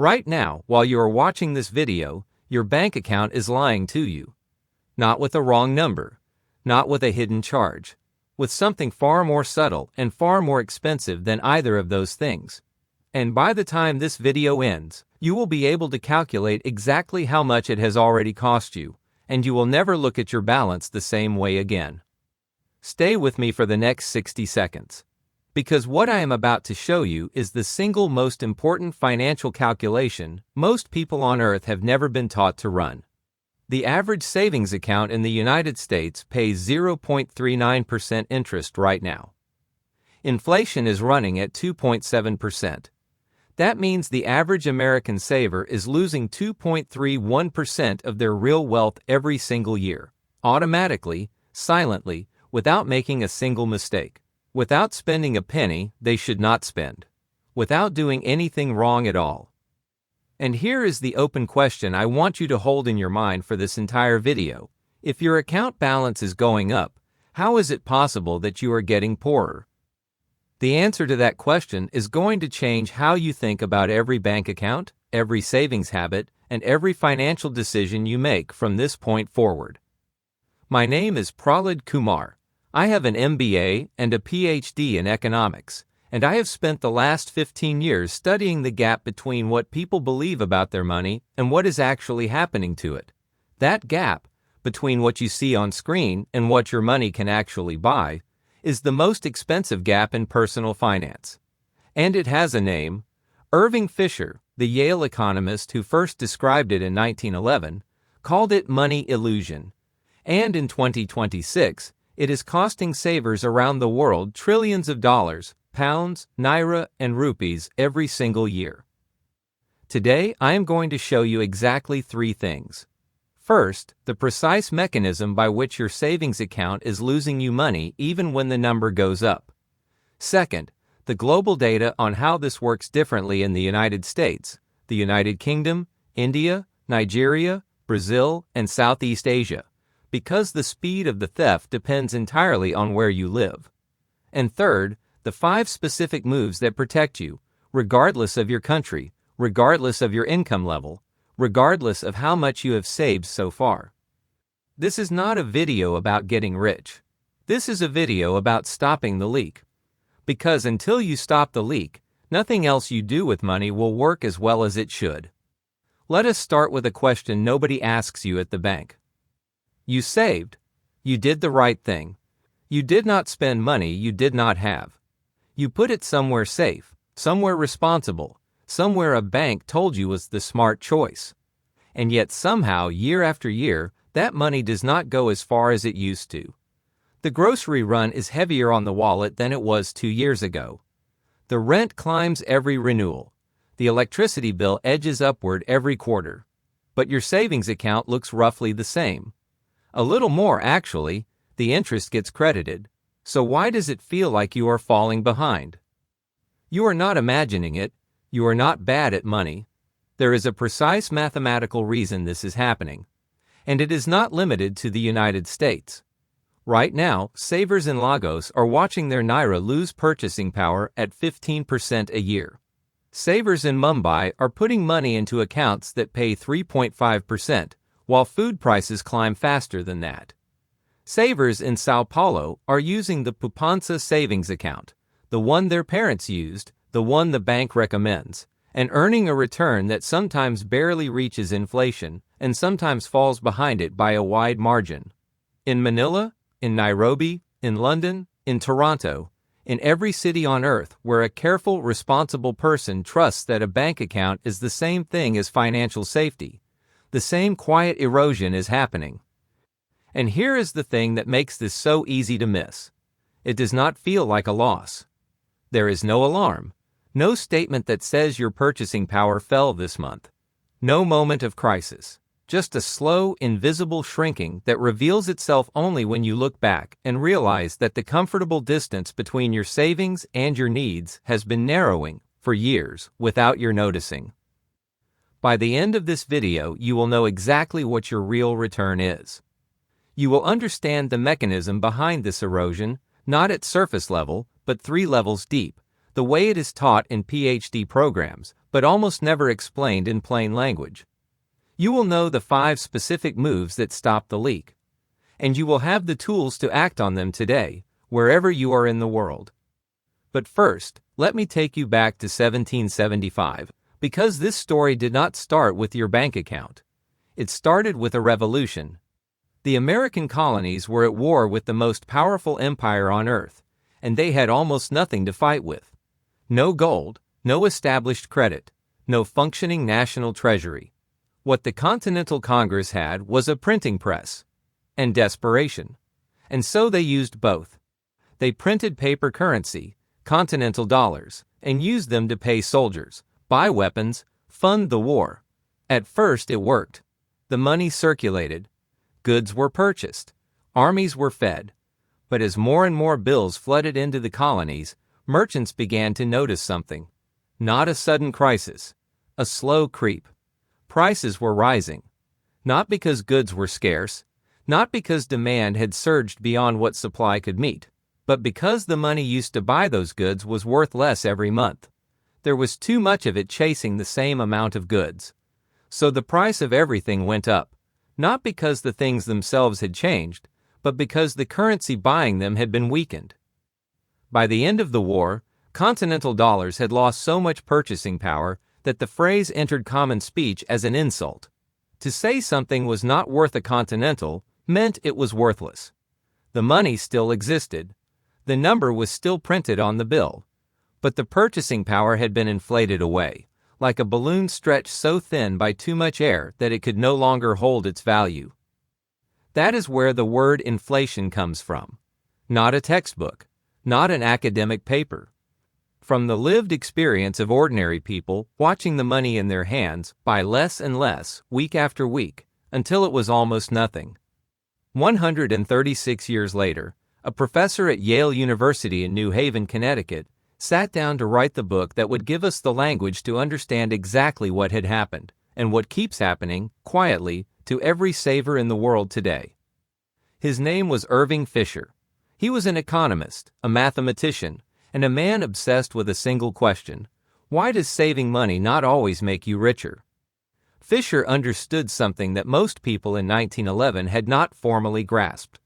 Right now, while you are watching this video, your bank account is lying to you. Not with a wrong number, not with a hidden charge, with something far more subtle and far more expensive than either of those things. And by the time this video ends, you will be able to calculate exactly how much it has already cost you, and you will never look at your balance the same way again. Stay with me for the next 60 seconds. Because what I am about to show you is the single most important financial calculation most people on Earth have never been taught to run. The average savings account in the United States pays 0.39% interest right now. Inflation is running at 2.7%. That means the average American saver is losing 2.31% of their real wealth every single year, automatically, silently, without making a single mistake. Without spending a penny they should not spend. Without doing anything wrong at all. And here is the open question I want you to hold in your mind for this entire video. If your account balance is going up, how is it possible that you are getting poorer? The answer to that question is going to change how you think about every bank account, every savings habit, and every financial decision you make from this point forward. My name is Prahlad Kumar. I have an MBA and a PhD in economics, and I have spent the last 15 years studying the gap between what people believe about their money and what is actually happening to it. That gap, between what you see on screen and what your money can actually buy, is the most expensive gap in personal finance. And it has a name. Irving Fisher, the Yale economist who first described it in 1911, called it money illusion. And in 2026, it is costing savers around the world trillions of dollars, pounds, naira, and rupees every single year. Today, I am going to show you exactly 3 things. First, the precise mechanism by which your savings account is losing you money even when the number goes up. Second, the global data on how this works differently in the United States, the United Kingdom, India, Nigeria, Brazil, and Southeast Asia, because the speed of the theft depends entirely on where you live. And third, the 5 specific moves that protect you, regardless of your country, regardless of your income level, regardless of how much you have saved so far. This is not a video about getting rich. This is a video about stopping the leak. Because until you stop the leak, nothing else you do with money will work as well as it should. Let us start with a question nobody asks you at the bank. You saved. You did the right thing. You did not spend money you did not have. You put it somewhere safe, somewhere responsible, somewhere a bank told you was the smart choice. And yet somehow, year after year, that money does not go as far as it used to. The grocery run is heavier on the wallet than it was 2 years ago. The rent climbs every renewal. The electricity bill edges upward every quarter. But your savings account looks roughly the same. A little more, actually. The interest gets credited. So why does it feel like you are falling behind? You are not imagining it. You are not bad at money. There is a precise mathematical reason this is happening. And it is not limited to the United States. Right now, savers in Lagos are watching their naira lose purchasing power at 15% a year. Savers in Mumbai are putting money into accounts that pay 3.5%, while food prices climb faster than that. Savers in Sao Paulo are using the Poupança savings account, the one their parents used, the one the bank recommends, and earning a return that sometimes barely reaches inflation and sometimes falls behind it by a wide margin. In Manila, in Nairobi, in London, in Toronto, in every city on earth where a careful, responsible person trusts that a bank account is the same thing as financial safety, the same quiet erosion is happening. And here is the thing that makes this so easy to miss. It does not feel like a loss. There is no alarm, no statement that says your purchasing power fell this month, no moment of crisis, just a slow, invisible shrinking that reveals itself only when you look back and realize that the comfortable distance between your savings and your needs has been narrowing for years without your noticing. By the end of this video, you will know exactly what your real return is. You will understand the mechanism behind this erosion, not at surface level, but 3 levels deep, the way it is taught in PhD programs, but almost never explained in plain language. You will know the 5 specific moves that stop the leak, and you will have the tools to act on them today, wherever you are in the world. But first, let me take you back to 1775, because this story did not start with your bank account. It started with a revolution. The American colonies were at war with the most powerful empire on earth, and they had almost nothing to fight with. No gold, no established credit, no functioning national treasury. What the Continental Congress had was a printing press and desperation. And so they used both. They printed paper currency, continental dollars, and used them to pay soldiers, buy weapons, fund the war. At first it worked. The money circulated. Goods were purchased. Armies were fed. But as more and more bills flooded into the colonies, merchants began to notice something. Not a sudden crisis. A slow creep. Prices were rising. Not because goods were scarce, not because demand had surged beyond what supply could meet, but because the money used to buy those goods was worth less every month. There was too much of it chasing the same amount of goods. So the price of everything went up, not because the things themselves had changed, but because the currency buying them had been weakened. By the end of the war, continental dollars had lost so much purchasing power that the phrase entered common speech as an insult. To say something was not worth a continental meant it was worthless. The money still existed. The number was still printed on the bill. But the purchasing power had been inflated away, like a balloon stretched so thin by too much air that it could no longer hold its value. That is where the word inflation comes from. Not a textbook, not an academic paper. From the lived experience of ordinary people watching the money in their hands buy less and less week after week until it was almost nothing. 136 years later, a professor at Yale University in New Haven, Connecticut, sat down to write the book that would give us the language to understand exactly what had happened and what keeps happening, quietly, to every saver in the world today. His name was Irving Fisher. He was an economist, a mathematician, and a man obsessed with a single question: why does saving money not always make you richer? Fisher understood something that most people in 1911 had not formally grasped.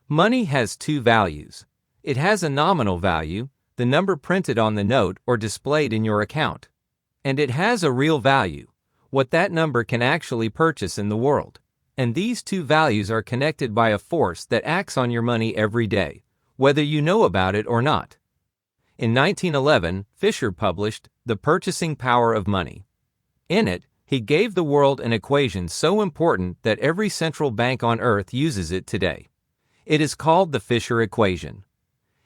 Money has 2 values. It has a nominal value, the number printed on the note or displayed in your account. And it has a real value, what that number can actually purchase in the world. And these 2 values are connected by a force that acts on your money every day, whether you know about it or not. In 1911, Fisher published The Purchasing Power of Money. In it, he gave the world an equation so important that every central bank on earth uses it today. It is called the Fisher equation.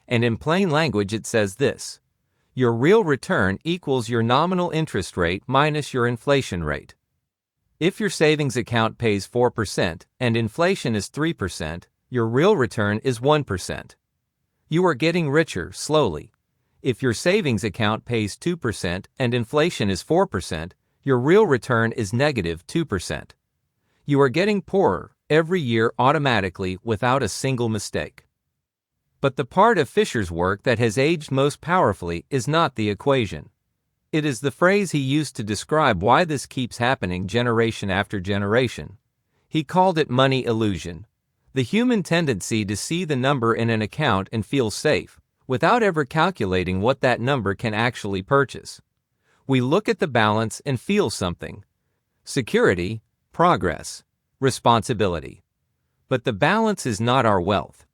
And in plain language it says this: your real return equals your nominal interest rate minus your inflation rate. If your savings account pays 4% and inflation is 3%, your real return is 1%. You are getting richer slowly. If your savings account pays 2% and inflation is 4%, your real return is negative 2%. You are getting poorer every year automatically without a single mistake. But the part of Fisher's work that has aged most powerfully is not the equation. It is the phrase he used to describe why this keeps happening generation after generation. He called it money illusion, the human tendency to see the number in an account and feel safe, without ever calculating what that number can actually purchase. We look at the balance and feel something: security, progress, responsibility. But the balance is not our wealth.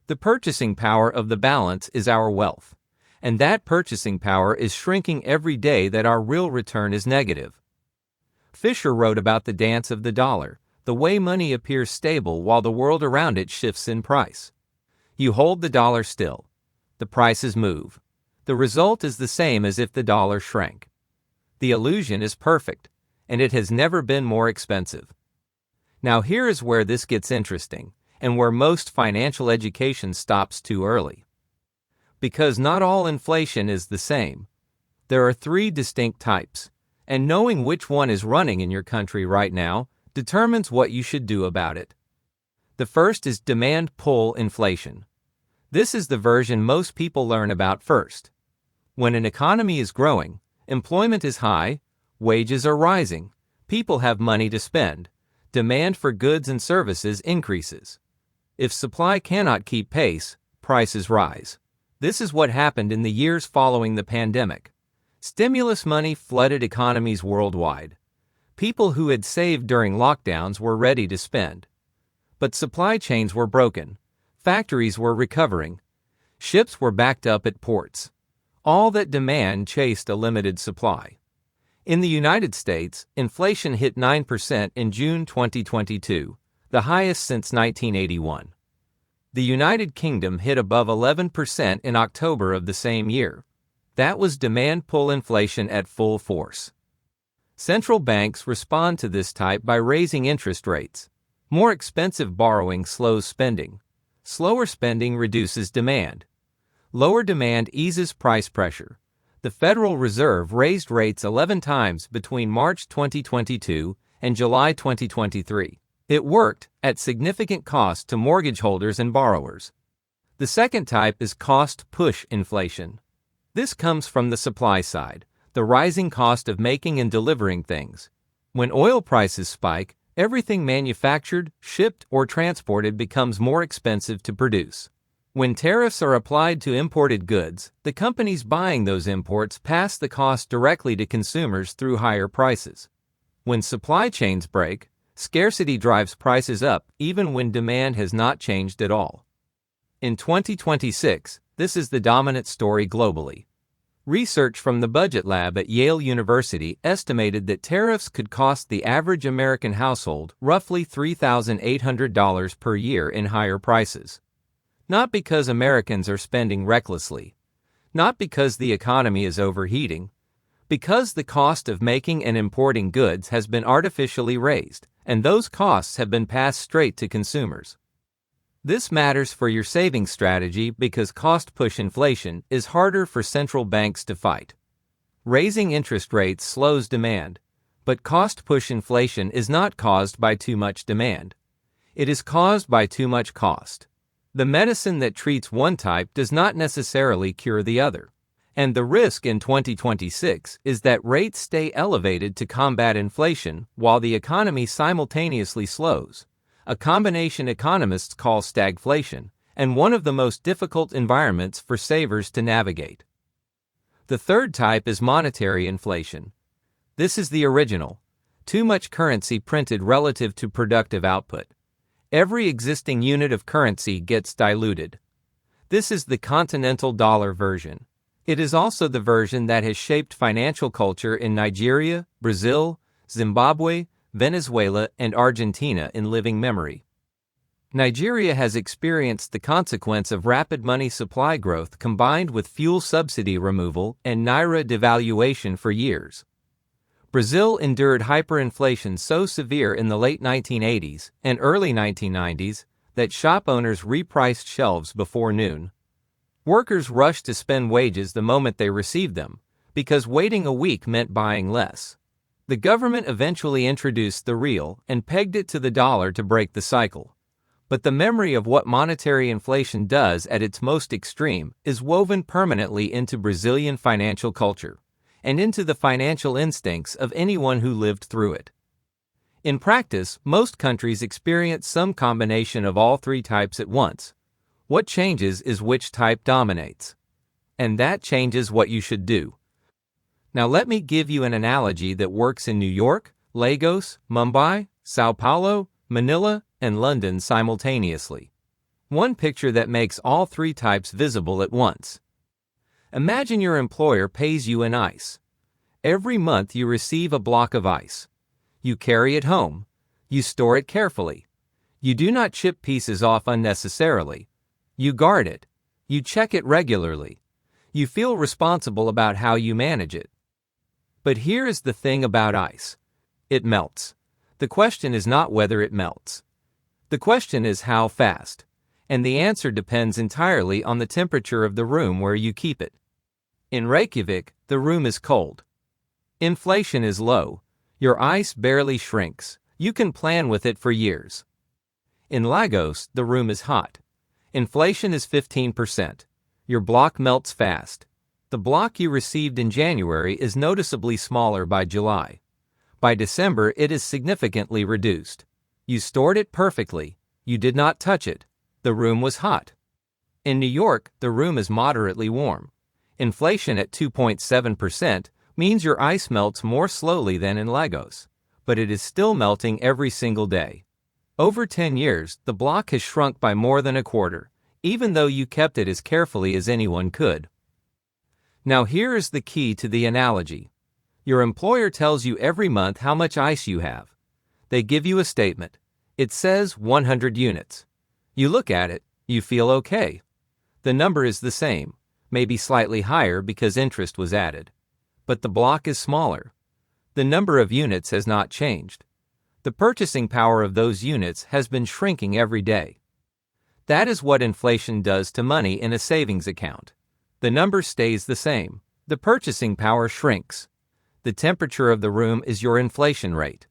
The purchasing power of the balance is our wealth, and that purchasing power is shrinking every day that our real return is negative. Fisher wrote about the dance of the dollar, the way money appears stable while the world around it shifts in price. You hold the dollar still. The prices move. The result is the same as if the dollar shrank. The illusion is perfect, and it has never been more expensive. Now here is where this gets interesting, and where most financial education stops too early. Because not all inflation is the same. There are 3 distinct types, and knowing which one is running in your country right now determines what you should do about it. The first is demand-pull inflation. This is the version most people learn about first. When an economy is growing, Employment is high, wages are rising, people have money to spend, demand for goods and services increases. If supply cannot keep pace, prices rise. This is what happened in the years following the pandemic. Stimulus money flooded economies worldwide. People who had saved during lockdowns were ready to spend. But supply chains were broken. Factories were recovering. Ships were backed up at ports. All that demand chased a limited supply. In the United States, inflation hit 9% in June 2022, the highest since 1981. The United Kingdom hit above 11% in October of the same year. That was demand pull inflation at full force. Central banks respond to this type by raising interest rates. More expensive borrowing slows spending. Slower spending reduces demand. Lower demand eases price pressure. The Federal Reserve raised rates 11 times between March 2022 and July 2023. It worked, at significant cost to mortgage holders and borrowers. The second type is cost-push inflation. This comes from the supply side, the rising cost of making and delivering things. When oil prices spike, everything manufactured, shipped, or transported becomes more expensive to produce. When tariffs are applied to imported goods, the companies buying those imports pass the cost directly to consumers through higher prices. When supply chains break, scarcity drives prices up even when demand has not changed at all. In 2026, this is the dominant story globally. Research from the Budget Lab at Yale University estimated that tariffs could cost the average American household roughly $3,800 per year in higher prices. Not because Americans are spending recklessly, not because the economy is overheating, because the cost of making and importing goods has been artificially raised, and those costs have been passed straight to consumers. This matters for your savings strategy because cost-push inflation is harder for central banks to fight. Raising interest rates slows demand, but cost-push inflation is not caused by too much demand. It is caused by too much cost. The medicine that treats one type does not necessarily cure the other. And the risk in 2026 is that rates stay elevated to combat inflation while the economy simultaneously slows, a combination economists call stagflation, and one of the most difficult environments for savers to navigate. The third type is monetary inflation. This is the original. Too much currency printed relative to productive output. Every existing unit of currency gets diluted. This is the continental dollar version. It is also the version that has shaped financial culture in Nigeria, Brazil, Zimbabwe, Venezuela, and Argentina in living memory. Nigeria has experienced the consequence of rapid money supply growth combined with fuel subsidy removal and naira devaluation for years. Brazil endured hyperinflation so severe in the late 1980s and early 1990s that shop owners repriced shelves before noon. Workers rushed to spend wages the moment they received them, because waiting a week meant buying less. The government eventually introduced the real and pegged it to the dollar to break the cycle. But the memory of what monetary inflation does at its most extreme is woven permanently into Brazilian financial culture, and into the financial instincts of anyone who lived through it. In practice, most countries experience some combination of all three types at once. What changes is which type dominates. And that changes what you should do. Now let me give you an analogy that works in New York, Lagos, Mumbai, Sao Paulo, Manila, and London simultaneously. One picture that makes all three types visible at once. Imagine your employer pays you in ice. Every month you receive a block of ice. You carry it home. You store it carefully. You do not chip pieces off unnecessarily. You guard it. You check it regularly. You feel responsible about how you manage it. But here is the thing about ice. It melts. The question is not whether it melts. The question is how fast. And the answer depends entirely on the temperature of the room where you keep it. In Reykjavik, the room is cold. Inflation is low. Your ice barely shrinks. You can plan with it for years. In Lagos, the room is hot. Inflation is 15%. Your block melts fast. The block you received in January is noticeably smaller by July. By December, it is significantly reduced. You stored it perfectly. You did not touch it. The room was hot. In New York, the room is moderately warm. Inflation at 2.7% means your ice melts more slowly than in Lagos, but it is still melting every single day. Over 10 years, the block has shrunk by more than a quarter, even though you kept it as carefully as anyone could. Now here is the key to the analogy. Your employer tells you every month how much ice you have. They give you a statement. It says 100 units. You look at it, you feel okay. The number is the same, maybe slightly higher because interest was added. But the block is smaller. The number of units has not changed. The purchasing power of those units has been shrinking every day. That is what inflation does to money in a savings account. The number stays the same. The purchasing power shrinks. The temperature of the room is your inflation rate.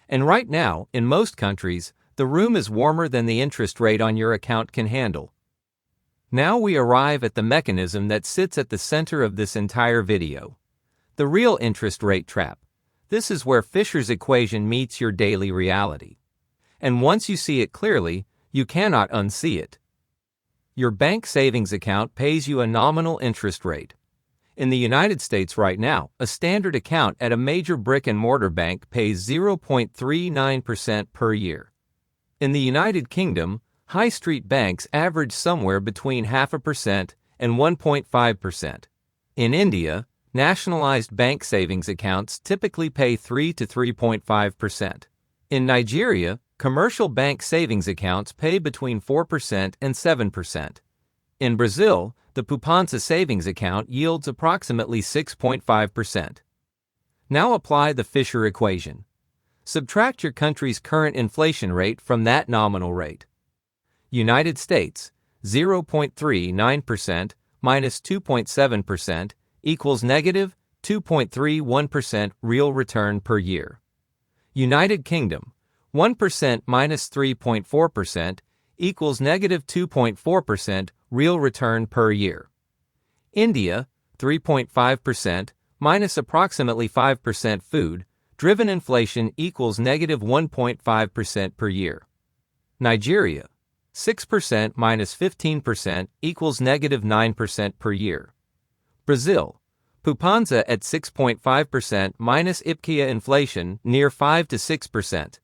And right now, in most countries, the room is warmer than the interest rate on your account can handle. Now we arrive at the mechanism that sits at the center of this entire video. The real interest rate trap. This is where Fisher's equation meets your daily reality. And once you see it clearly, you cannot unsee it. Your bank savings account pays you a nominal interest rate. In the United States right now, a standard account at a major brick-and-mortar bank pays 0.39% per year. In the United Kingdom, high street banks average somewhere between 0.5% and 1.5%. In India, nationalized bank savings accounts typically pay 3 to 3.5%. In Nigeria, commercial bank savings accounts pay between 4% and 7%. In Brazil, the Poupança savings account yields approximately 6.5%. Now apply the Fisher equation. Subtract your country's current inflation rate from that nominal rate. United States, 0.39% minus 2.7% equals negative 2.31% real return per year. United Kingdom, 1% minus 3.4% equals negative 2.4% real return per year. India, 3.5% minus approximately 5% food-driven inflation equals negative 1.5% per year. Nigeria, 6% minus 15% equals negative 9% per year. Brazil, Poupança at 6.5% minus IPCA inflation near 5 to 6%,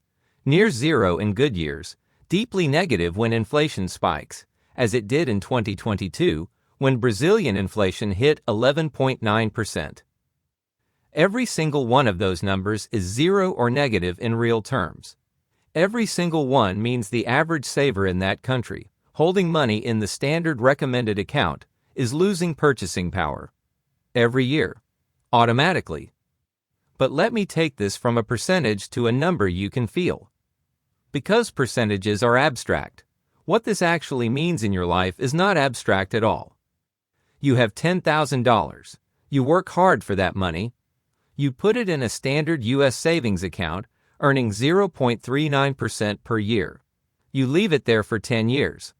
near zero in good years, deeply negative when inflation spikes, as it did in 2022, when Brazilian inflation hit 11.9%. Every single one of those numbers is zero or negative in real terms. Every single one means the average saver in that country, holding money in the standard recommended account, is losing purchasing power. Every year. Automatically. But let me take this from a percentage to a number you can feel. Because percentages are abstract, what this actually means in your life is not abstract at all. You have $10,000. You work hard for that money. You put it in a standard U.S. savings account, earning 0.39% per year. You leave it there for 10 years.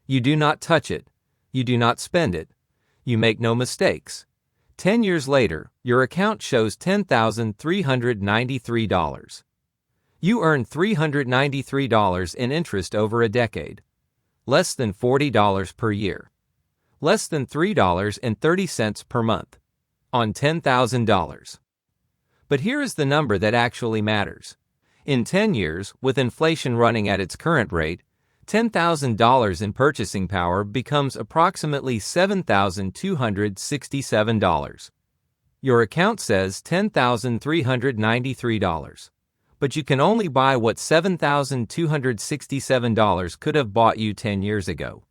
You do not touch it. You do not spend it. You make no mistakes. 10 years later, your account shows $10,393. You earn $393 in interest over a decade. Less than $40 per year. Less than $3.30 per month. On $10,000. But here is the number that actually matters. In 10 years, with inflation running at its current rate, $10,000 in purchasing power becomes approximately $7,267. Your account says $10,393, but you can only buy what $7,267 could have bought you 10 years ago.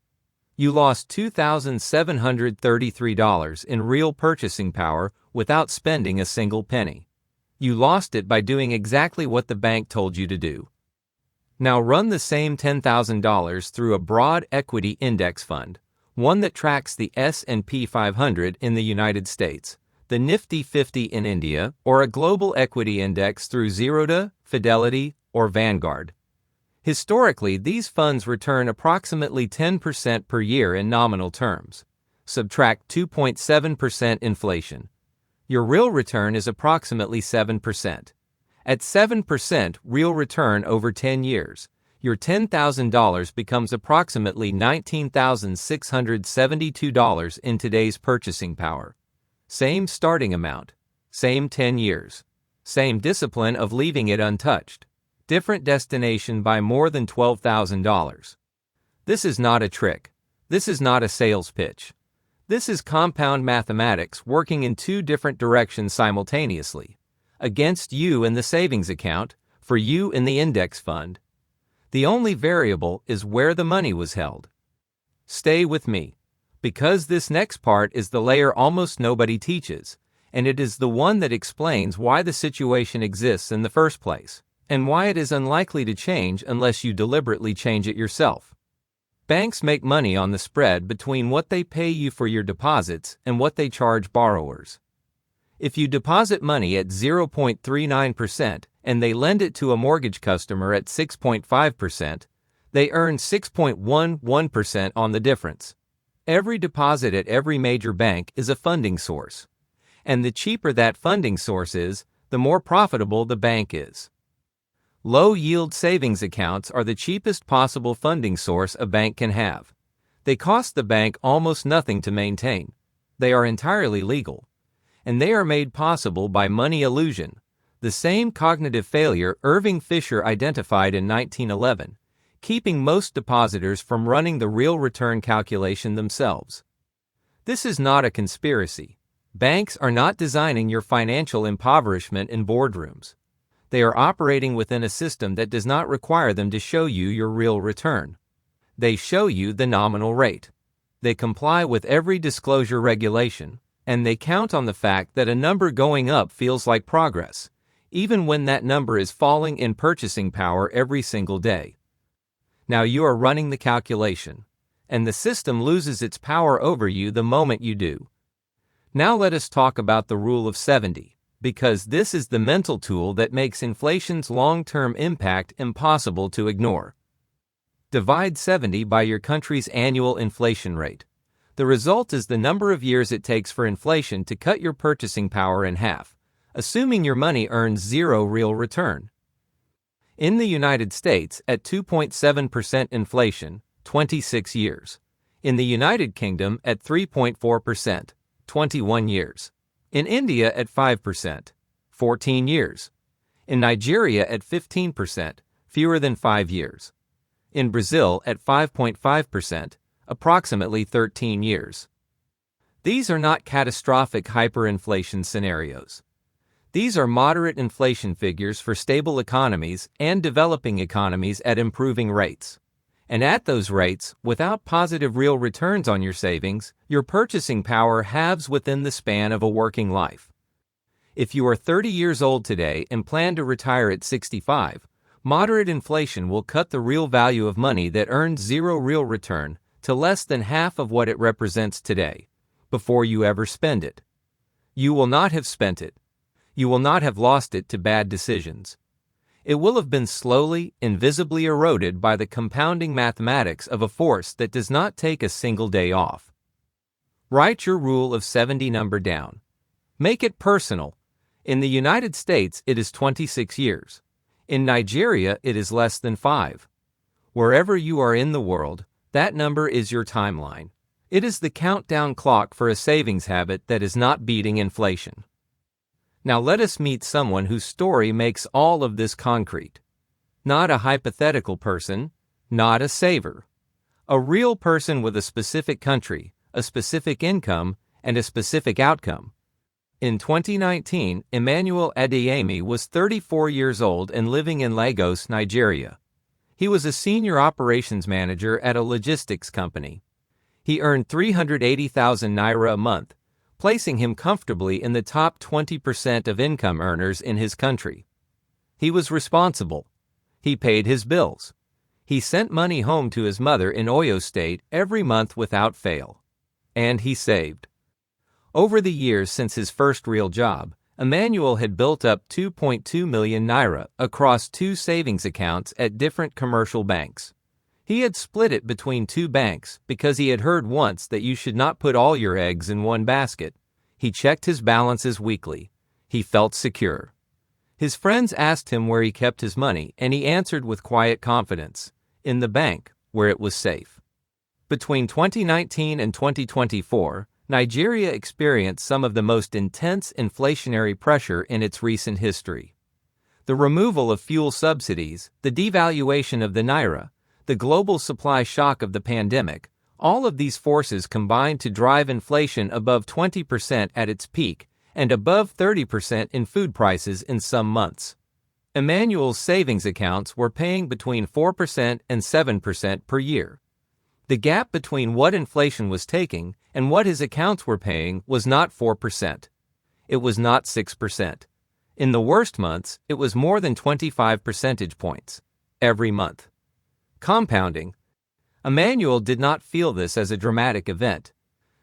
You lost $2,733 in real purchasing power without spending a single penny. You lost it by doing exactly what the bank told you to do. Now run the same $10,000 through a broad equity index fund, one that tracks the S&P 500 in the United States, the Nifty 50 in India, or a global equity index through Zerodha, Fidelity, or Vanguard. Historically, these funds return approximately 10% per year in nominal terms. Subtract 2.7% inflation. Your real return is approximately 7%. At 7% real return over 10 years, your $10,000 becomes approximately $19,672 in today's purchasing power. Same starting amount, same 10 years, same discipline of leaving it untouched, different destination by more than $12,000. This is not a trick. This is not a sales pitch. This is compound mathematics working in two different directions simultaneously. Against you in the savings account, for you in the index fund. The only variable is where the money was held. Stay with me, because this next part is the layer almost nobody teaches, and it is the one that explains why the situation exists in the first place, and why it is unlikely to change unless you deliberately change it yourself. Banks make money on the spread between what they pay you for your deposits and what they charge borrowers. If you deposit money at 0.39% and they lend it to a mortgage customer at 6.5%, they earn 6.11% on the difference. Every deposit at every major bank is a funding source. And the cheaper that funding source is, the more profitable the bank is. Low-yield savings accounts are the cheapest possible funding source a bank can have. They cost the bank almost nothing to maintain. They are entirely legal. And they are made possible by money illusion, the same cognitive failure Irving Fisher identified in 1911, keeping most depositors from running the real return calculation themselves. This is not a conspiracy. Banks are not designing your financial impoverishment in boardrooms. They are operating within a system that does not require them to show you your real return. They show you the nominal rate. They comply with every disclosure regulation, and they count on the fact that a number going up feels like progress, even when that number is falling in purchasing power every single day. Now you are running the calculation, and the system loses its power over you the moment you do. Now let us talk about the rule of 70, because this is the mental tool that makes inflation's long-term impact impossible to ignore. Divide 70 by your country's annual inflation rate. The result is the number of years it takes for inflation to cut your purchasing power in half, assuming your money earns zero real return. In the United States, at 2.7% inflation, 26 years. In the United Kingdom, at 3.4%, 21 years. In India, at 5%, 14 years. In Nigeria, at 15%, fewer than 5 years. In Brazil, at 5.5%, approximately 13 years. These are not catastrophic hyperinflation scenarios. These are moderate inflation figures for stable economies and developing economies at improving rates. And at those rates, without positive real returns on your savings, your purchasing power halves within the span of a working life. If you are 30 years old today and plan to retire at 65, moderate inflation will cut the real value of money that earns zero real return to less than half of what it represents today, before you ever spend it. You will not have spent it. You will not have lost it to bad decisions. It will have been slowly, invisibly eroded by the compounding mathematics of a force that does not take a single day off. Write your rule of 70 number down. Make it personal. In the United States, it is 26 years. In Nigeria, it is less than 5. Wherever you are in the world, that number is your timeline. It is the countdown clock for a savings habit that is not beating inflation. Now let us meet someone whose story makes all of this concrete. Not a hypothetical person, not a saver. A real person with a specific country, a specific income, and a specific outcome. In 2019, Emmanuel Adeyemi was 34 years old and living in Lagos, Nigeria. He was a senior operations manager at a logistics company. He earned 380,000 naira a month, placing him comfortably in the top 20% of income earners in his country. He was responsible. He paid his bills. He sent money home to his mother in Oyo State every month without fail. And he saved. Over the years since his first real job, Emmanuel had built up 2.2 million naira across 2 savings accounts at different commercial banks. He had split it between two banks because he had heard once that you should not put all your eggs in one basket. He checked his balances weekly. He felt secure. His friends asked him where he kept his money, and he answered with quiet confidence, in the bank, where it was safe. Between 2019 and 2024, Nigeria experienced some of the most intense inflationary pressure in its recent history. The removal of fuel subsidies, the devaluation of the naira, the global supply shock of the pandemic, all of these forces combined to drive inflation above 20% at its peak and above 30% in food prices in some months. Emmanuel's savings accounts were paying between 4% and 7% per year. The gap between what inflation was taking and what his accounts were paying was not 4%. It was not 6%. In the worst months, it was more than 25 percentage points every month. Compounding. Emmanuel did not feel this as a dramatic event.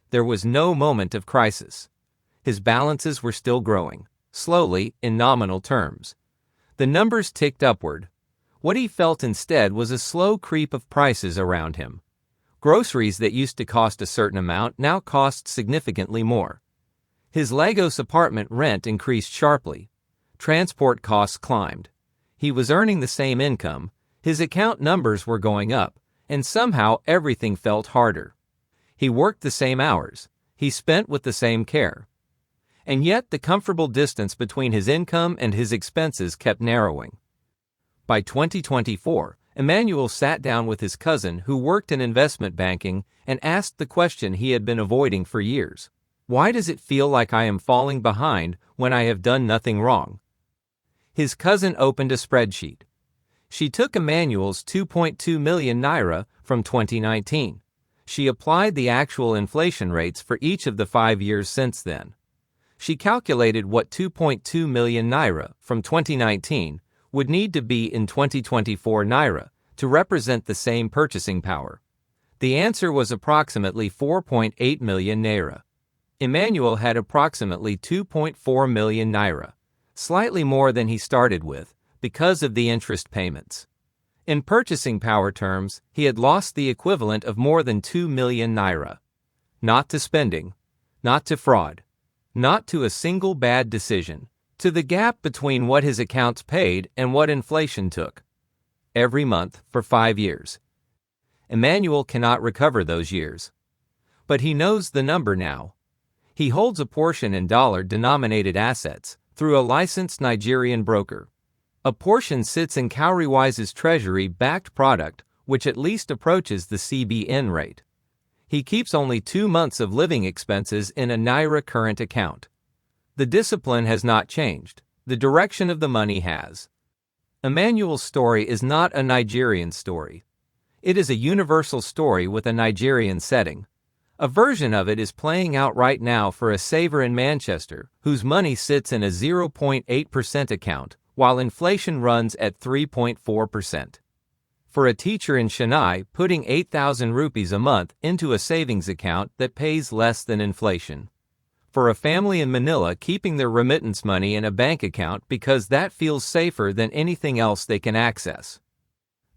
There was no moment of crisis. His balances were still growing, slowly, in nominal terms. The numbers ticked upward. What he felt instead was a slow creep of prices around him. Groceries that used to cost a certain amount now cost significantly more. His Lagos apartment rent increased sharply. Transport costs climbed. He was earning the same income, his account numbers were going up, and somehow everything felt harder. He worked the same hours. He spent with the same care. And yet the comfortable distance between his income and his expenses kept narrowing. By 2024, Emmanuel sat down with his cousin who worked in investment banking and asked the question he had been avoiding for years. Why does it feel like I am falling behind when I have done nothing wrong? His cousin opened a spreadsheet. She took Emmanuel's 2.2 million naira from 2019. She applied the actual inflation rates for each of the 5 years since then. She calculated what 2.2 million naira from 2019 would need to be in 2024 naira to represent the same purchasing power. The answer was approximately 4.8 million naira. Emmanuel had approximately 2.4 million naira, slightly more than he started with, because of the interest payments. In purchasing power terms, he had lost the equivalent of more than 2 million naira. Not to spending, not to fraud, not to a single bad decision, to the gap between what his accounts paid and what inflation took. Every month for 5 years. Emmanuel cannot recover those years. But he knows the number now. He holds a portion in dollar-denominated assets through a licensed Nigerian broker. A portion sits in Cowrywise's treasury-backed product, which at least approaches the CBN rate. He keeps only 2 months of living expenses in a Naira current account. The discipline has not changed. The direction of the money has. Emmanuel's story is not a Nigerian story. It is a universal story with a Nigerian setting. A version of it is playing out right now for a saver in Manchester, whose money sits in a 0.8% account, while inflation runs at 3.4%. For a teacher in Chennai, putting 8,000 rupees a month into a savings account that pays less than inflation. For a family in Manila, keeping their remittance money in a bank account because that feels safer than anything else they can access.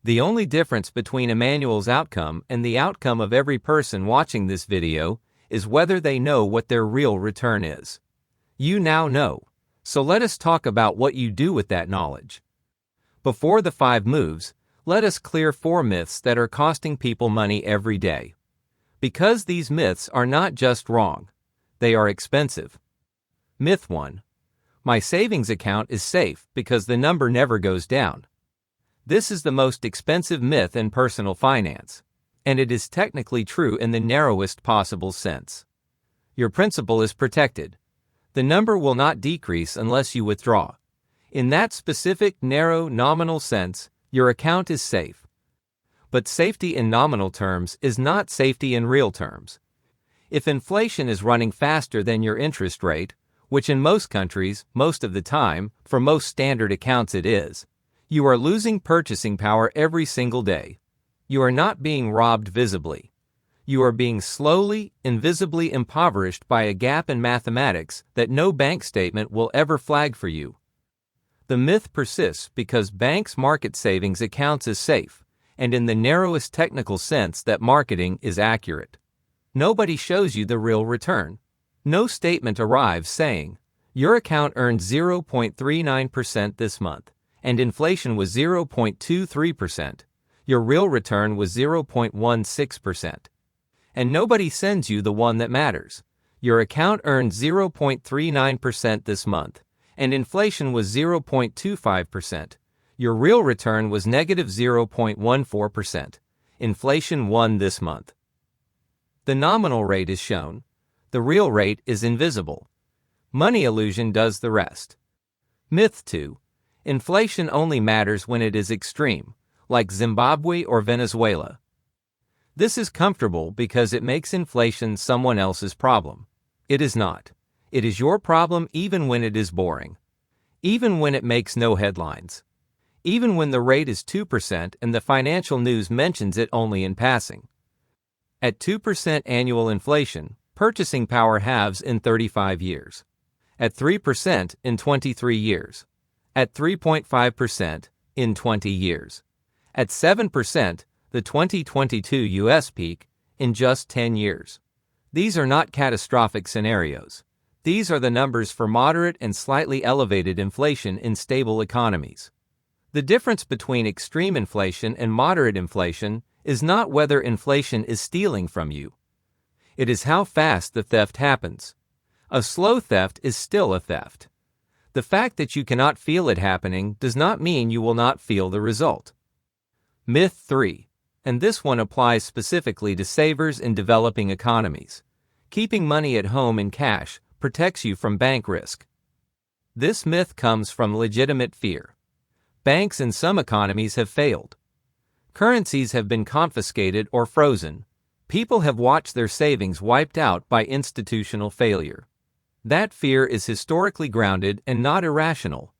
The only difference between Emmanuel's outcome and the outcome of every person watching this video is whether they know what their real return is. You now know. So let us talk about what you do with that knowledge. Before the 5 moves, let us clear 4 myths that are costing people money every day. Because these myths are not just wrong, they are expensive. Myth 1. My savings account is safe because the number never goes down. This is the most expensive myth in personal finance, and it is technically true in the narrowest possible sense. Your principal is protected. The number will not decrease unless you withdraw. In that specific, narrow, nominal sense, your account is safe. But safety in nominal terms is not safety in real terms. If inflation is running faster than your interest rate, which in most countries, most of the time, for most standard accounts it is, you are losing purchasing power every single day. You are not being robbed visibly. You are being slowly, invisibly impoverished by a gap in mathematics that no bank statement will ever flag for you. The myth persists because banks market savings accounts as safe, and in the narrowest technical sense that marketing is accurate. Nobody shows you the real return. No statement arrives saying, your account earned 0.39% this month, and inflation was 0.23%. Your real return was 0.16%. And nobody sends you the one that matters. Your account earned 0.39% this month, and inflation was 0.25%. Your real return was negative 0.14%. Inflation won this month. The nominal rate is shown. The real rate is invisible. Money illusion does the rest. Myth 2. Inflation only matters when it is extreme, like Zimbabwe or Venezuela. This is comfortable because it makes inflation someone else's problem. It is not. It is your problem even when it is boring. Even when it makes no headlines. Even when the rate is 2% and the financial news mentions it only in passing. At 2% annual inflation, purchasing power halves in 35 years. At 3% in 23 years. At 3.5% in 20 years. At 7%, the 2022 U.S. peak, in just 10 years. These are not catastrophic scenarios. These are the numbers for moderate and slightly elevated inflation in stable economies. The difference between extreme inflation and moderate inflation is not whether inflation is stealing from you. It is how fast the theft happens. A slow theft is still a theft. The fact that you cannot feel it happening does not mean you will not feel the result. Myth 3. And this one applies specifically to savers in developing economies. Keeping money at home in cash protects you from bank risk. This myth comes from legitimate fear. Banks in some economies have failed. Currencies have been confiscated or frozen. People have watched their savings wiped out by institutional failure. That fear is historically grounded and not irrational.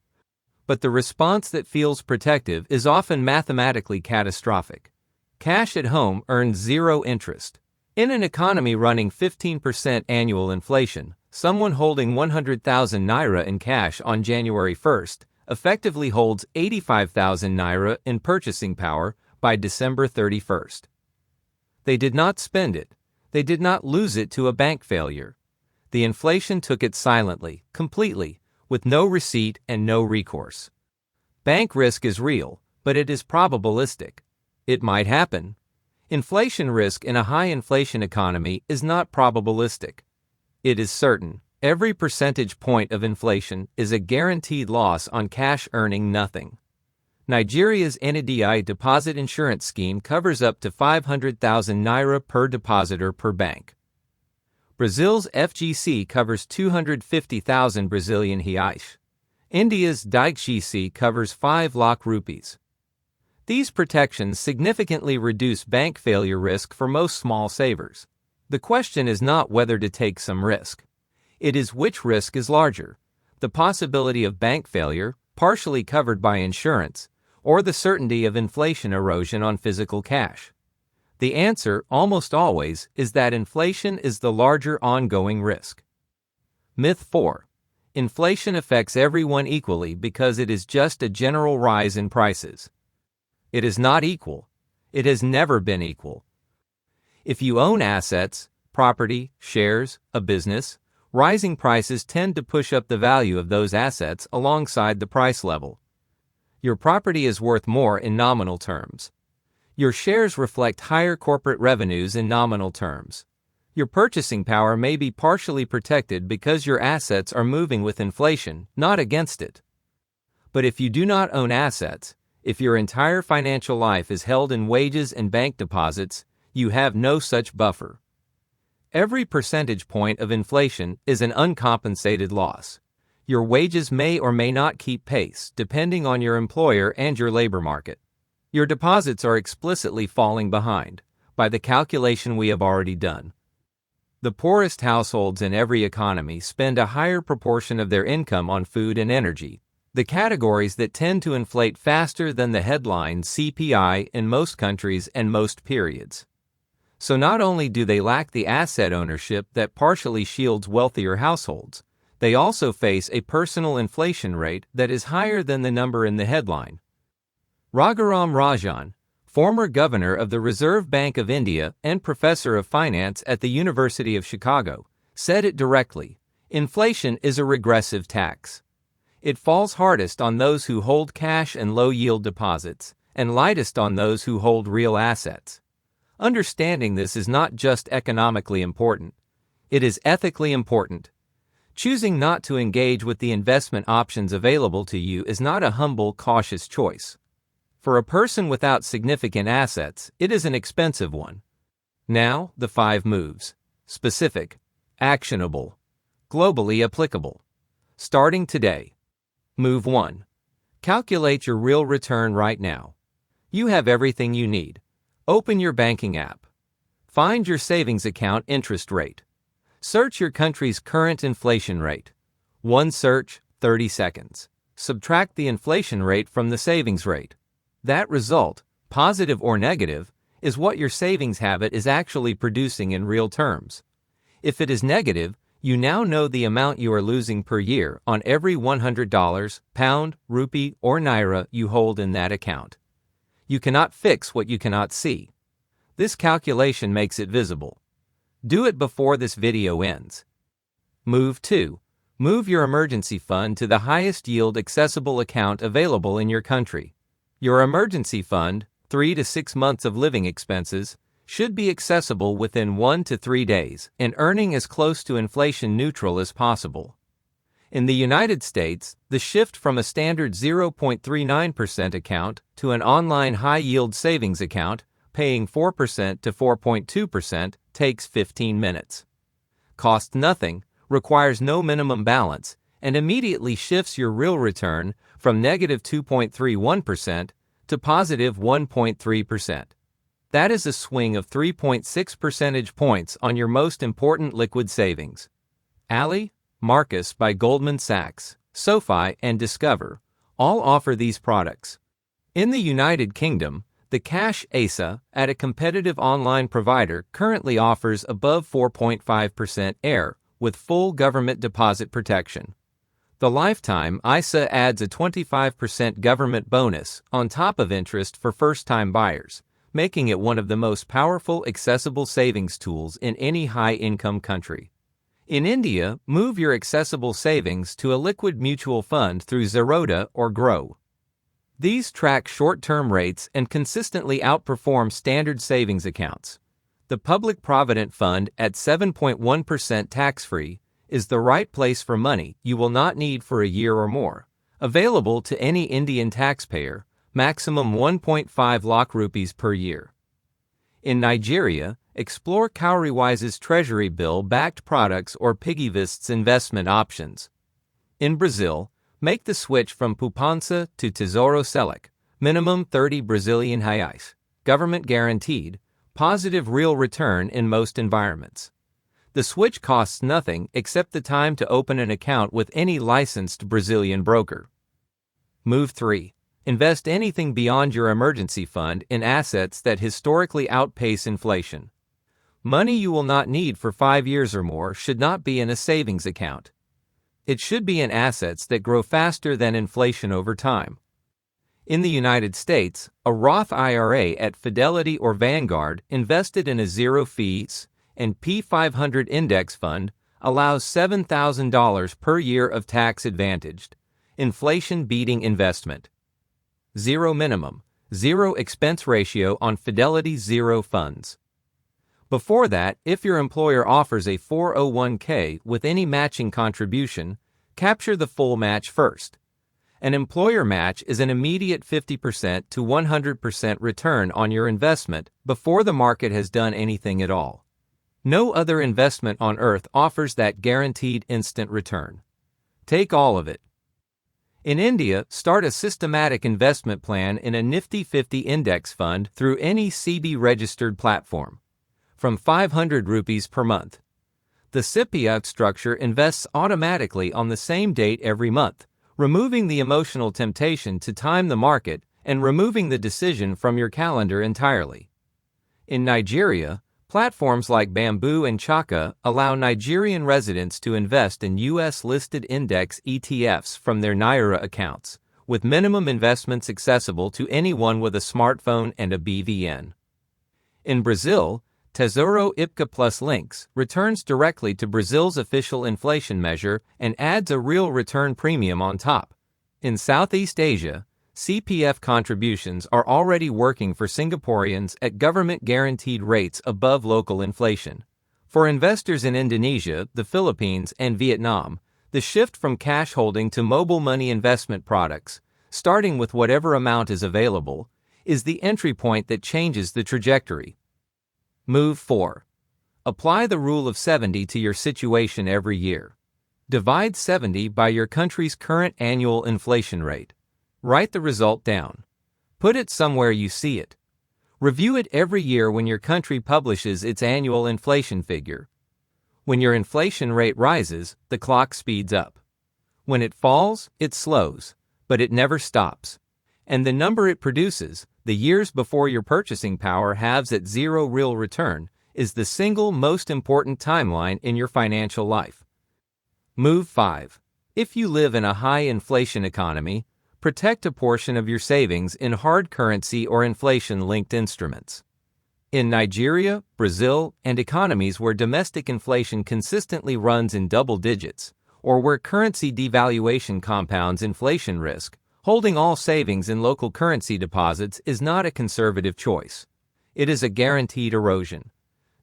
But the response that feels protective is often mathematically catastrophic. Cash at home earns zero interest. In an economy running 15% annual inflation, someone holding 100,000 naira in cash on January 1st effectively holds 85,000 naira in purchasing power by December 31st. They did not spend it. They did not lose it to a bank failure. The inflation took it silently, completely, with no receipt and no recourse. Bank risk is real, but it is probabilistic. It might happen. Inflation risk in a high inflation economy is not probabilistic. It is certain. Every percentage point of inflation is a guaranteed loss on cash earning nothing. Nigeria's NDI deposit insurance scheme covers up to 500,000 naira per depositor per bank. Brazil's FGC covers 250,000 Brazilian reais. India's DIGC covers 5 lakh rupees. These protections significantly reduce bank failure risk for most small savers. The question is not whether to take some risk. It is which risk is larger, the possibility of bank failure, partially covered by insurance, or the certainty of inflation erosion on physical cash. The answer, almost always, is that inflation is the larger ongoing risk. Myth 4. Inflation affects everyone equally because it is just a general rise in prices. It is not equal. It has never been equal. If you own assets, property, shares, a business, rising prices tend to push up the value of those assets alongside the price level. Your property is worth more in nominal terms. Your shares reflect higher corporate revenues in nominal terms. Your purchasing power may be partially protected because your assets are moving with inflation, not against it. But if you do not own assets, if your entire financial life is held in wages and bank deposits, you have no such buffer. Every percentage point of inflation is an uncompensated loss. Your wages may or may not keep pace, depending on your employer and your labor market. Your deposits are explicitly falling behind, by the calculation we have already done. The poorest households in every economy spend a higher proportion of their income on food and energy, the categories that tend to inflate faster than the headline CPI in most countries and most periods. So not only do they lack the asset ownership that partially shields wealthier households, they also face a personal inflation rate that is higher than the number in the headline. Raghuram Rajan, former governor of the Reserve Bank of India and professor of finance at the University of Chicago, said it directly: inflation is a regressive tax. It falls hardest on those who hold cash and low-yield deposits, and lightest on those who hold real assets. Understanding this is not just economically important, it is ethically important. Choosing not to engage with the investment options available to you is not a humble, cautious choice. For a person without significant assets, it is an expensive one. Now, the 5 moves. Specific, actionable, globally applicable. Starting today. Move 1. Calculate your real return right now. You have everything you need. Open your banking app. Find your savings account interest rate. Search your country's current inflation rate. One search, 30 seconds. Subtract the inflation rate from the savings rate. That result, positive or negative, is what your savings habit is actually producing in real terms. If it is negative, you now know the amount you are losing per year on every $100, pound, rupee, or naira you hold in that account. You cannot fix what you cannot see. This calculation makes it visible. Do it before this video ends. Move 2. Move your emergency fund to the highest yield accessible account available in your country. Your emergency fund, 3 to 6 months of living expenses, should be accessible within 1 to 3 days and earning as close to inflation neutral as possible. In the United States, the shift from a standard 0.39% account to an online high-yield savings account, paying 4% to 4.2%, takes 15 minutes. Costs nothing, requires no minimum balance, and immediately shifts your real return from negative 2.31% to positive 1.3%. That is a swing of 3.6 percentage points on your most important liquid savings. Ali, Marcus by Goldman Sachs, SoFi, and Discover all offer these products. In the United Kingdom, the Cash ASA at a competitive online provider currently offers above 4.5% AIR with full government deposit protection. The Lifetime ISA adds a 25% government bonus on top of interest for first-time buyers, making it one of the most powerful accessible savings tools in any high-income country. In India, move your accessible savings to a liquid mutual fund through Zerodha or Grow. These track short-term rates and consistently outperform standard savings accounts. The Public Provident Fund at 7.1% tax-free is the right place for money you will not need for a year or more. Available to any Indian taxpayer, maximum 1.5 lakh rupees per year. In Nigeria, explore Cowrywise's Treasury bill-backed products or Piggyvest's investment options. In Brazil, make the switch from Poupança to Tesouro Selic, minimum 30 Brazilian reais, government guaranteed, positive real return in most environments. The switch costs nothing except the time to open an account with any licensed Brazilian broker. Move 3. Invest anything beyond your emergency fund in assets that historically outpace inflation. Money you will not need for 5 years or more should not be in a savings account. It should be in assets that grow faster than inflation over time. In the United States, a Roth IRA at Fidelity or Vanguard invested in a zero-fees and P500 index fund allows $7,000 per year of tax-advantaged, inflation-beating investment. Zero minimum, zero expense ratio on Fidelity's zero funds. Before that, if your employer offers a 401k with any matching contribution, capture the full match first. An employer match is an immediate 50% to 100% return on your investment before the market has done anything at all. No other investment on earth offers that guaranteed instant return. Take all of it. In India, start a systematic investment plan in a Nifty 50 index fund through any SEBI-registered platform. From 500 rupees per month. The SIPI structure invests automatically on the same date every month, removing the emotional temptation to time the market and removing the decision from your calendar entirely. In Nigeria, platforms like Bamboo and Chaka allow Nigerian residents to invest in U.S.-listed index ETFs from their Naira accounts, with minimum investments accessible to anyone with a smartphone and a BVN. In Brazil, Tesouro IPCA Plus Links returns directly to Brazil's official inflation measure and adds a real return premium on top. In Southeast Asia, CPF contributions are already working for Singaporeans at government-guaranteed rates above local inflation. For investors in Indonesia, the Philippines, and Vietnam, the shift from cash holding to mobile money investment products, starting with whatever amount is available, is the entry point that changes the trajectory. Move 4. Apply the rule of 70 to your situation every year. Divide 70 by your country's current annual inflation rate. Write the result down. Put it somewhere you see it. Review it every year when your country publishes its annual inflation figure. When your inflation rate rises, the clock speeds up. When it falls, it slows, but it never stops. And the number it produces, the years before your purchasing power halves at zero real return, is the single most important timeline in your financial life. Move 5. If you live in a high inflation economy, protect a portion of your savings in hard currency or inflation-linked instruments. In Nigeria, Brazil, and economies where domestic inflation consistently runs in double digits, or where currency devaluation compounds inflation risk, holding all savings in local currency deposits is not a conservative choice. It is a guaranteed erosion.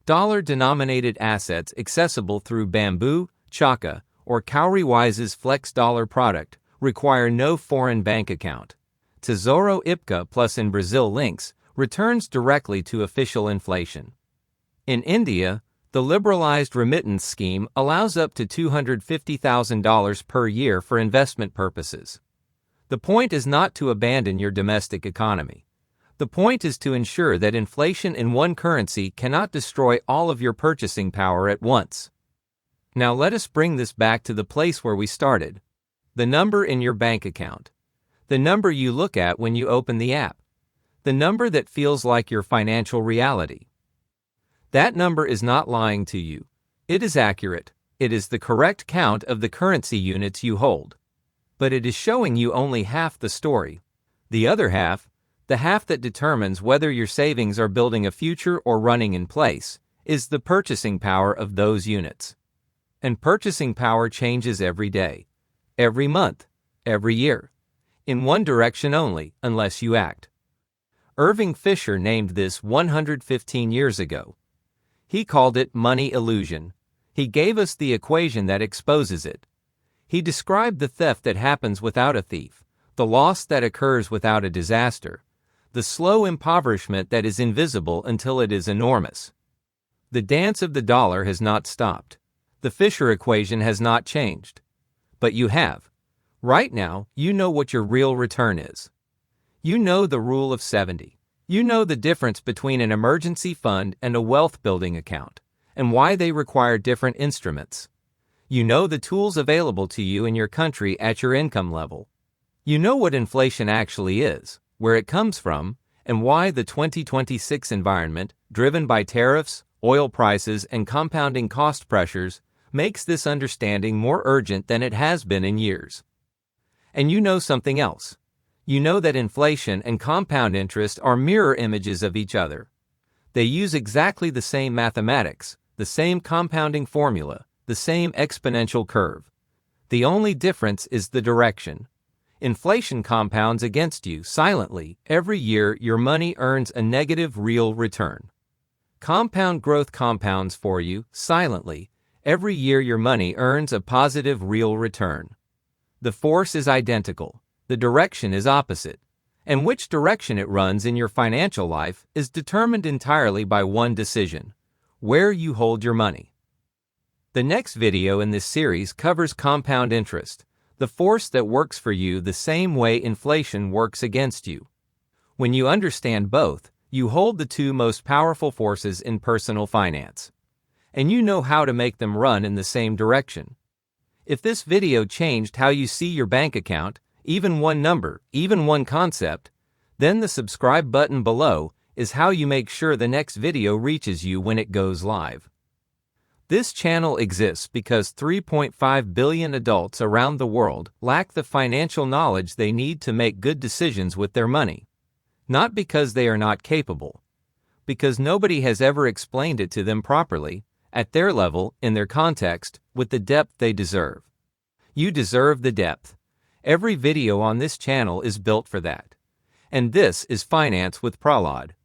Dollar-denominated assets accessible through Bamboo, Chaka, or Cowrywise's Flex Dollar product require no foreign bank account. Tesouro IPCA Plus in Brazil links returns directly to official inflation. In India, the liberalized remittance scheme allows up to $250,000 per year for investment purposes. The point is not to abandon your domestic economy. The point is to ensure that inflation in one currency cannot destroy all of your purchasing power at once. Now let us bring this back to the place where we started. The number in your bank account. The number you look at when you open the app. The number that feels like your financial reality. That number is not lying to you. It is accurate. It is the correct count of the currency units you hold. But it is showing you only half the story. The other half, the half that determines whether your savings are building a future or running in place, is the purchasing power of those units. And purchasing power changes every day, every month, every year, in one direction only, unless you act. Irving Fisher named this 115 years ago. He called it money illusion. He gave us the equation that exposes it. He described the theft that happens without a thief, the loss that occurs without a disaster, the slow impoverishment that is invisible until it is enormous. The dance of the dollar has not stopped. The Fisher equation has not changed. But you have. Right now, you know what your real return is. You know the rule of 70. You know the difference between an emergency fund and a wealth-building account, and why they require different instruments. You know the tools available to you in your country at your income level. You know what inflation actually is, where it comes from, and why the 2026 environment, driven by tariffs, oil prices, and compounding cost pressures, makes this understanding more urgent than it has been in years. And you know something else. You know that inflation and compound interest are mirror images of each other. They use exactly the same mathematics, the same compounding formula, the same exponential curve. The only difference is the direction. Inflation compounds against you silently. Every year your money earns a negative real return. Compound growth compounds for you silently. Every year your money earns a positive real return. The force is identical. The direction is opposite. And which direction it runs in your financial life is determined entirely by one decision: where you hold your money. The next video in this series covers compound interest, the force that works for you the same way inflation works against you. When you understand both, you hold the two most powerful forces in personal finance. And you know how to make them run in the same direction. If this video changed how you see your bank account, even one number, even one concept, then the subscribe button below is how you make sure the next video reaches you when it goes live. This channel exists because 3.5 billion adults around the world lack the financial knowledge they need to make good decisions with their money. Not because they are not capable, because nobody has ever explained it to them properly, at their level, in their context, with the depth they deserve. You deserve the depth. Every video on this channel is built for that. And this is Finance with Prahlad.